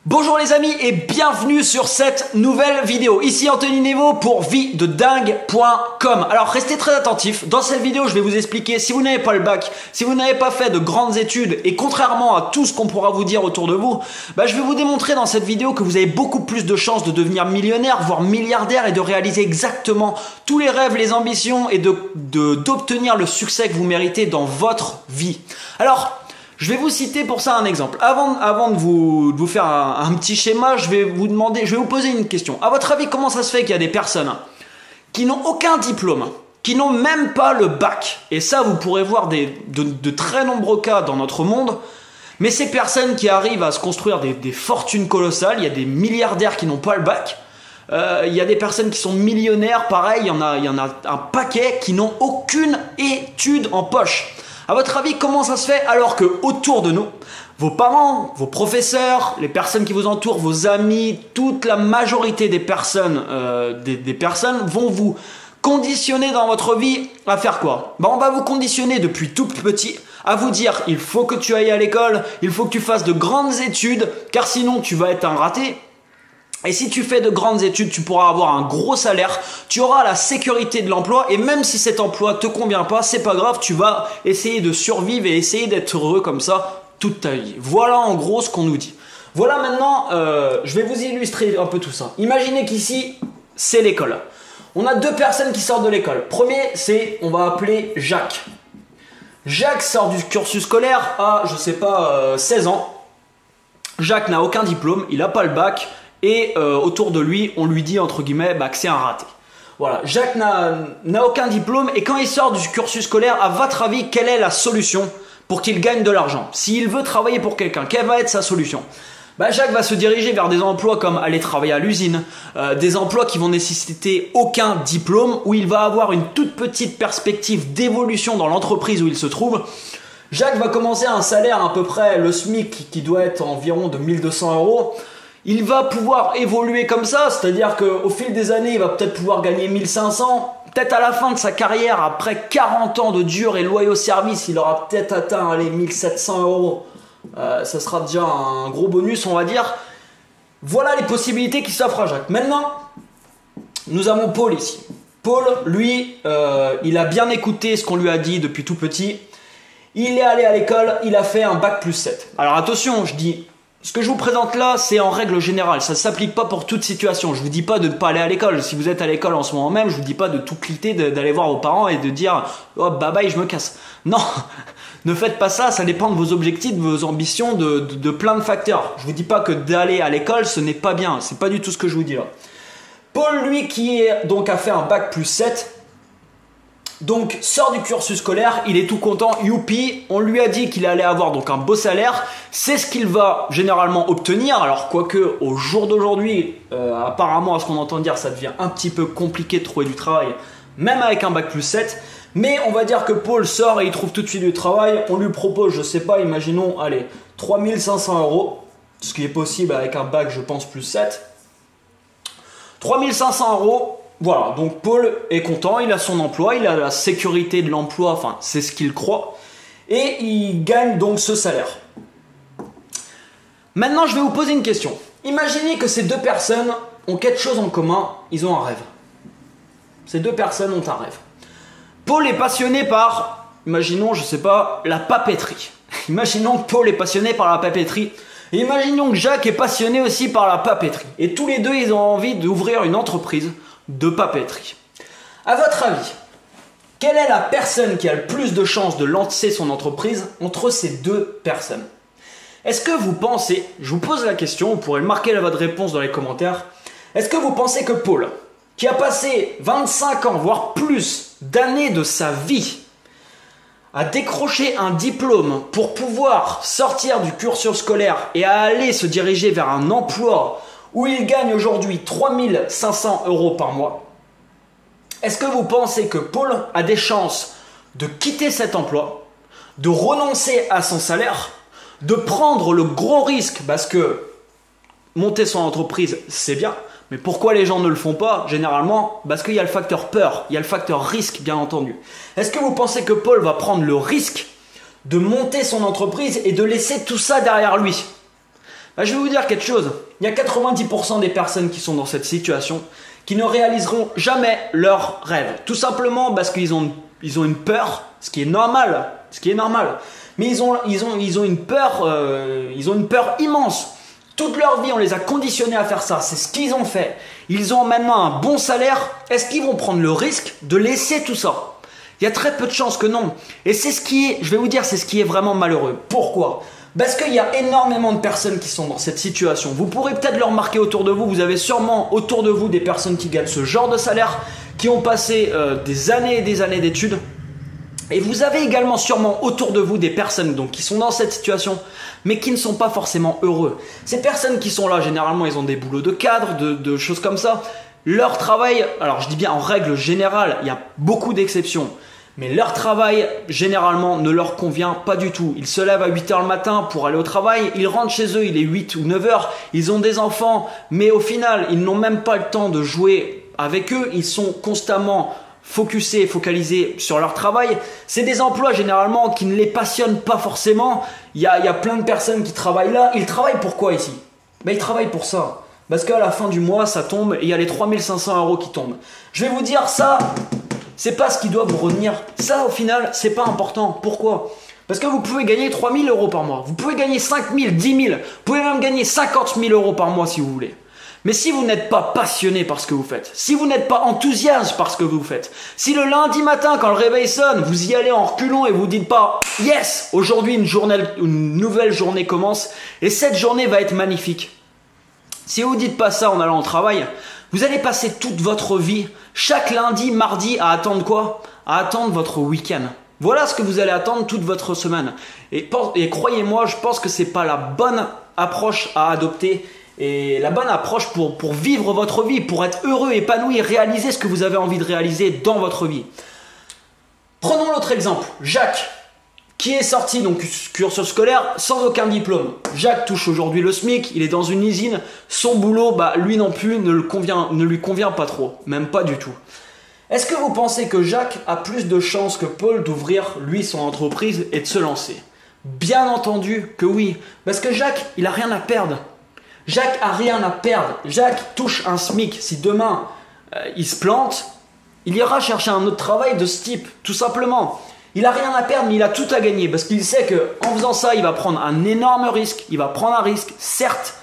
Bonjour les amis et bienvenue sur cette nouvelle vidéo. Ici Anthony Nevo pour videdingue.com. Alors restez très attentifs. Dans cette vidéo, je vais vous expliquer si vous n'avez pas le bac, si vous n'avez pas fait de grandes études et contrairement à tout ce qu'on pourra vous dire autour de vous, je vais vous démontrer dans cette vidéo que vous avez beaucoup plus de chances de devenir millionnaire, voire milliardaire et de réaliser exactement tous les rêves, les ambitions et d'obtenir le succès que vous méritez dans votre vie. Alors, je vais vous citer pour ça un exemple. Avant de vous faire un petit schéma, je vais vous poser une question. À votre avis, comment ça se fait qu'il y a des personnes qui n'ont aucun diplôme, qui n'ont même pas le bac? Et ça, vous pourrez voir de très nombreux cas dans notre monde. Mais ces personnes qui arrivent à se construire des fortunes colossales, il y a des milliardaires qui n'ont pas le bac. Il y a des personnes qui sont millionnaires, pareil, il y en a un paquet qui n'ont aucune étude en poche. À votre avis, comment ça se fait alors que autour de nous, vos parents, vos professeurs, les personnes qui vous entourent, vos amis, toute la majorité des personnes, vont vous conditionner dans votre vie à faire quoi? On va vous conditionner depuis tout petit à vous dire il faut que tu ailles à l'école, il faut que tu fasses de grandes études, car sinon tu vas être un raté. Et si tu fais de grandes études, tu pourras avoir un gros salaire, tu auras la sécurité de l'emploi et même si cet emploi te convient pas, c'est pas grave, tu vas essayer de survivre et essayer d'être heureux comme ça toute ta vie. Voilà en gros ce qu'on nous dit. Voilà maintenant, je vais vous illustrer un peu tout ça. Imaginez qu'ici, c'est l'école. On a deux personnes qui sortent de l'école. Premier, on va appeler Jacques. Jacques sort du cursus scolaire à, 16 ans. Jacques n'a aucun diplôme, il n'a pas le bac. Et autour de lui, on lui dit entre guillemets que c'est un raté. Voilà, Jacques n'a aucun diplôme et quand il sort du cursus scolaire, à votre avis, quelle est la solution pour qu'il gagne de l'argent? S'il veut travailler pour quelqu'un, quelle va être sa solution? Jacques va se diriger vers des emplois comme aller travailler à l'usine, des emplois qui vont nécessiter aucun diplôme, où il va avoir une toute petite perspective d'évolution dans l'entreprise où il se trouve. Jacques va commencer à un salaire à peu près le SMIC qui doit être environ de 1200 €. Il va pouvoir évoluer comme ça, c'est-à-dire qu'au fil des années, il va peut-être pouvoir gagner 1500. Peut-être à la fin de sa carrière, après 40 ans de dur et loyaux service, il aura peut-être atteint 1700 €. Ça sera déjà un gros bonus, on va dire. Voilà les possibilités qui s'offrent à Jacques. Maintenant, nous avons Paul ici. Paul, lui, il a bien écouté ce qu'on lui a dit depuis tout petit. Il est allé à l'école, il a fait un bac+7. Alors attention, je dis... Ce que je vous présente là, c'est en règle générale. Ça ne s'applique pas pour toute situation. Je ne vous dis pas de ne pas aller à l'école. Si vous êtes à l'école en ce moment même, je ne vous dis pas de tout quitter, d'aller voir vos parents et de dire « Oh, bye bye, je me casse ». Non, ne faites pas ça. Ça dépend de vos objectifs, de vos ambitions, de plein de facteurs. Je ne vous dis pas que d'aller à l'école, ce n'est pas bien. Ce n'est pas du tout ce que je vous dis là. Paul, lui, a fait un bac+7, donc sort du cursus scolaire, il est tout content, youpi, on lui a dit qu'il allait avoir donc un beau salaire, c'est ce qu'il va généralement obtenir, alors quoique au jour d'aujourd'hui, apparemment à ce qu'on entend dire, ça devient un petit peu compliqué de trouver du travail, même avec un bac+7, mais on va dire que Paul sort et il trouve tout de suite du travail, on lui propose, je sais pas, imaginons, allez, 3500 €, ce qui est possible avec un bac, je pense, +7, 3500 €. Voilà, donc Paul est content, il a son emploi, il a la sécurité de l'emploi, enfin c'est ce qu'il croit, et il gagne donc ce salaire. Maintenant je vais vous poser une question. Imaginez que ces deux personnes ont quelque chose en commun, ils ont un rêve. Ces deux personnes ont un rêve. Paul est passionné par, imaginons, la papeterie. Imaginons que Paul est passionné par la papeterie. Et imaginons que Jacques est passionné aussi par la papeterie. Et tous les deux, ils ont envie d'ouvrir une entreprise de papeterie. À votre avis, quelle est la personne qui a le plus de chances de lancer son entreprise entre ces deux personnes? Est-ce que vous pensez, je vous pose la question, vous pourrez marquer votre réponse dans les commentaires, est-ce que vous pensez que Paul, qui a passé 25 ans, voire plus d'années de sa vie, à décrocher un diplôme pour pouvoir sortir du cursus scolaire et à aller se diriger vers un emploi où il gagne aujourd'hui 3500 € par mois, est-ce que vous pensez que Paul a des chances de quitter cet emploi, de renoncer à son salaire, de prendre le gros risque, parce que monter son entreprise, c'est bien, mais pourquoi les gens ne le font pas? Généralement, parce qu'il y a le facteur peur, il y a le facteur risque, bien entendu. Est-ce que vous pensez que Paul va prendre le risque de monter son entreprise et de laisser tout ça derrière lui? Bah, je vais vous dire quelque chose. Il y a 90% des personnes qui sont dans cette situation qui ne réaliseront jamais leurs rêves. Tout simplement parce qu'ils ont une peur, ce qui est normal. Mais ils ont une peur immense. Toute leur vie, on les a conditionnés à faire ça. C'est ce qu'ils ont fait. Ils ont maintenant un bon salaire. Est-ce qu'ils vont prendre le risque de laisser tout ça? Il y a très peu de chances que non. Et c'est ce qui est, je vais vous dire, c'est ce qui est vraiment malheureux. Pourquoi? Parce qu'il y a énormément de personnes qui sont dans cette situation. Vous pourrez peut-être le remarquer autour de vous. Vous avez sûrement autour de vous des personnes qui gagnent ce genre de salaire, qui ont passé des années et des années d'études. Et vous avez également sûrement autour de vous des personnes donc, qui sont dans cette situation, mais qui ne sont pas forcément heureux. Ces personnes qui sont là, généralement, ils ont des boulots de cadre, de choses comme ça. Leur travail, alors je dis bien en règle générale, il y a beaucoup d'exceptions. Mais leur travail, généralement, ne leur convient pas du tout. Ils se lèvent à 8 h le matin pour aller au travail, ils rentrent chez eux, il est 8 ou 9 h, ils ont des enfants, mais au final, ils n'ont même pas le temps de jouer avec eux, ils sont constamment focalisés sur leur travail. C'est des emplois, généralement, qui ne les passionnent pas forcément. Il y a plein de personnes qui travaillent là. Ils travaillent pour quoi ici? Ben, ils travaillent pour ça. Parce qu'à la fin du mois, ça tombe et il y a les 3500 € qui tombent. Je vais vous dire, ça... c'est pas ce qui doit vous revenir. Ça, au final, c'est pas important. Pourquoi? Parce que vous pouvez gagner 3000 € par mois. Vous pouvez gagner 5000, 10 000. Vous pouvez même gagner 50 000 € par mois si vous voulez. Mais si vous n'êtes pas passionné par ce que vous faites, si vous n'êtes pas enthousiaste par ce que vous faites, si le lundi matin, quand le réveil sonne, vous y allez en reculons et vous dites pas « Yes, aujourd'hui une nouvelle journée commence et cette journée va être magnifique ». Si vous ne dites pas ça en allant au travail, vous allez passer toute votre vie, chaque lundi, mardi, à attendre quoi? À attendre votre week-end. Voilà ce que vous allez attendre toute votre semaine. Et croyez-moi, je pense que ce n'est pas la bonne approche à adopter et la bonne approche pour vivre votre vie, pour être heureux, épanoui, réaliser ce que vous avez envie de réaliser dans votre vie. Prenons l'autre exemple, Jacques, qui est sorti donc cursus scolaire sans aucun diplôme. Jacques touche aujourd'hui le SMIC, il est dans une usine, son boulot, lui non plus, ne lui convient pas trop, même pas du tout. Est-ce que vous pensez que Jacques a plus de chances que Paul d'ouvrir lui son entreprise et de se lancer? Bien entendu que oui, parce que Jacques, il a rien à perdre. Jacques a rien à perdre. Jacques touche un SMIC. Si demain il se plante, il ira chercher un autre travail de ce type, tout simplement. Il n'a rien à perdre, mais il a tout à gagner parce qu'il sait qu'en faisant ça, il va prendre un énorme risque. Il va prendre un risque, certes.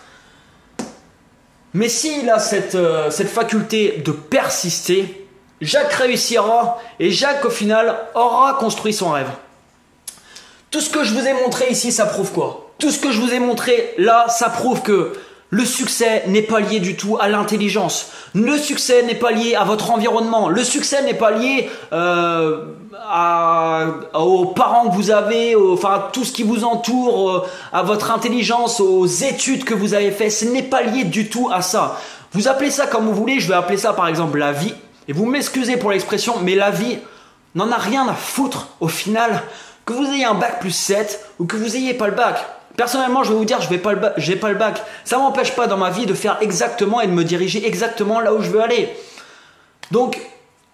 Mais s'il a cette faculté de persister, Jacques réussira et Jacques, au final, aura construit son rêve. Tout ce que je vous ai montré ici, ça prouve quoi? Tout ce que je vous ai montré là, ça prouve que le succès n'est pas lié du tout à l'intelligence. Le succès n'est pas lié à votre environnement. Le succès n'est pas lié aux parents que vous avez, à tout ce qui vous entoure, à votre intelligence, aux études que vous avez faites. Ce n'est pas lié du tout à ça. Vous appelez ça comme vous voulez. Je vais appeler ça par exemple la vie. Et vous m'excusez pour l'expression, mais la vie n'en a rien à foutre au final que vous ayez un bac plus 7 ou que vous ayez pas le bac. Personnellement, je vais vous dire, j'ai pas le bac. Ça ne m'empêche pas dans ma vie de faire exactement et de me diriger exactement là où je veux aller. Donc,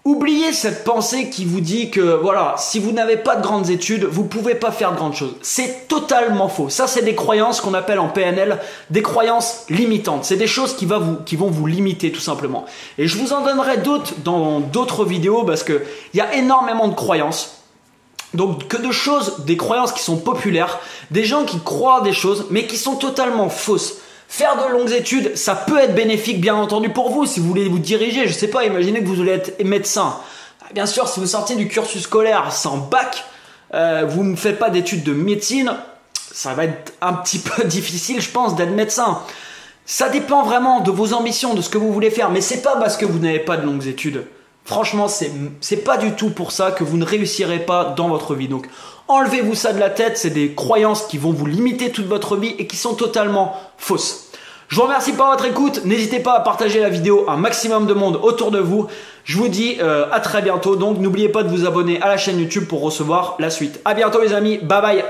oubliez cette pensée qui vous dit que voilà, si vous n'avez pas de grandes études, vous ne pouvez pas faire de grandes choses. C'est totalement faux. Ça, c'est des croyances qu'on appelle en PNL des croyances limitantes. C'est des choses qui vont vous limiter tout simplement. Et je vous en donnerai d'autres dans d'autres vidéos parce qu'il y a énormément de croyances. Donc que de choses, des croyances qui sont populaires, des gens qui croient des choses mais qui sont totalement fausses. Faire de longues études, ça peut être bénéfique bien entendu pour vous si vous voulez vous diriger. Je sais pas, imaginez que vous voulez être médecin. Bien sûr, si vous sortez du cursus scolaire sans bac, vous ne faites pas d'études de médecine, ça va être un petit peu difficile je pense d'être médecin. Ça dépend vraiment de vos ambitions, de ce que vous voulez faire, mais c'est pas parce que vous n'avez pas de longues études. Franchement, c'est pas du tout pour ça que vous ne réussirez pas dans votre vie. Donc, enlevez-vous ça de la tête. C'est des croyances qui vont vous limiter toute votre vie et qui sont totalement fausses. Je vous remercie pour votre écoute. N'hésitez pas à partager la vidéo à un maximum de monde autour de vous. Je vous dis à très bientôt. Donc, n'oubliez pas de vous abonner à la chaîne YouTube pour recevoir la suite. À bientôt les amis. Bye bye.